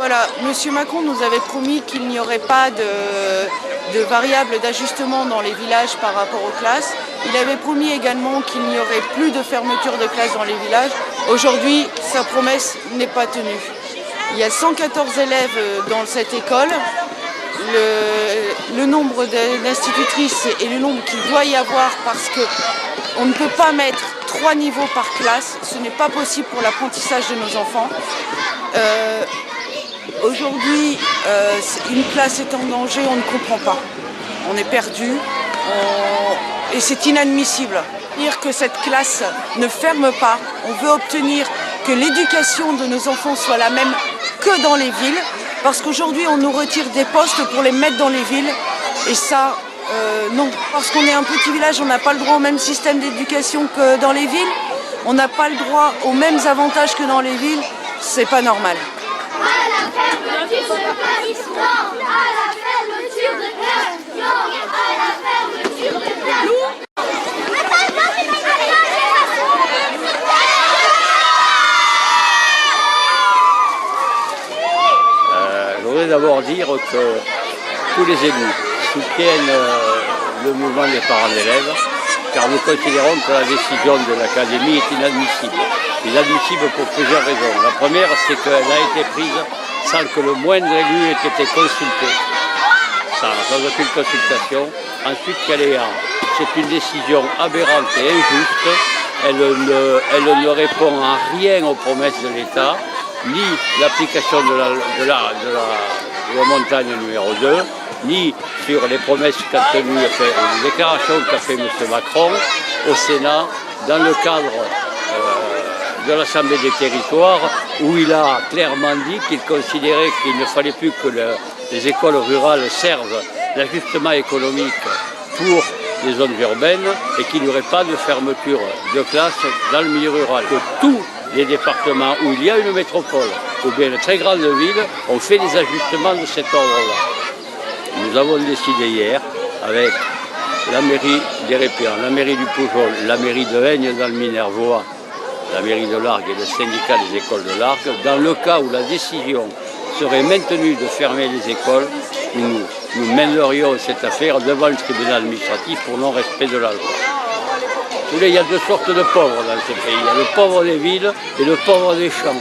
Voilà, Monsieur Macron nous avait promis qu'il n'y aurait pas de variables d'ajustement dans les villages par rapport aux classes. Il avait promis également qu'il n'y aurait plus de fermeture de classes dans les villages. Aujourd'hui, sa promesse n'est pas tenue. Il y a 114 élèves dans cette école. Le nombre d'institutrices et le nombre qu'il doit y avoir, parce qu'on ne peut pas mettre 3 niveaux par classe, ce n'est pas possible pour l'apprentissage de nos enfants. Aujourd'hui, une classe est en danger, on ne comprend pas. On est perdu et c'est inadmissible. Dire que cette classe ne ferme pas, on veut obtenir que l'éducation de nos enfants soit la même que dans les villes, parce qu'aujourd'hui on nous retire des postes pour les mettre dans les villes, et ça, non. Parce qu'on est un petit village, on n'a pas le droit au même système d'éducation que dans les villes, on n'a pas le droit aux mêmes avantages que dans les villes, c'est pas normal. Je voudrais d'abord dire que tous les élus soutiennent le mouvement des parents d'élèves, car nous considérons que la décision de l'académie est inadmissible. Inadmissible pour plusieurs raisons. La première, c'est qu'elle a été prise sans que le moindre élu ait été consulté, sans aucune consultation. Ensuite, c'est une décision aberrante et injuste. Elle ne répond en rien aux promesses de l'État, ni l'application de la loi montagne numéro 2, ni sur les promesses qu'a tenues, les déclarations qu'a fait M. Macron au Sénat dans le cadre de l'Assemblée des territoires, où il a clairement dit qu'il considérait qu'il ne fallait plus que les écoles rurales servent d'ajustement économique pour les zones urbaines et qu'il n'y aurait pas de fermeture de classe dans le milieu rural. Que tous les départements où il y a une métropole ou bien une très grande ville ont fait des ajustements de cet ordre-là. Nous avons décidé hier avec la mairie d'Hérépéan, la mairie du Poujol, la mairie de Haigne dans le Minervois, la mairie de Largue et le syndicat des écoles de Largue, dans le cas où la décision serait maintenue de fermer les écoles, nous mènerions cette affaire devant le tribunal administratif pour non-respect de la loi. Il y a deux sortes de pauvres dans ce pays. Il y a le pauvre des villes et le pauvre des champs.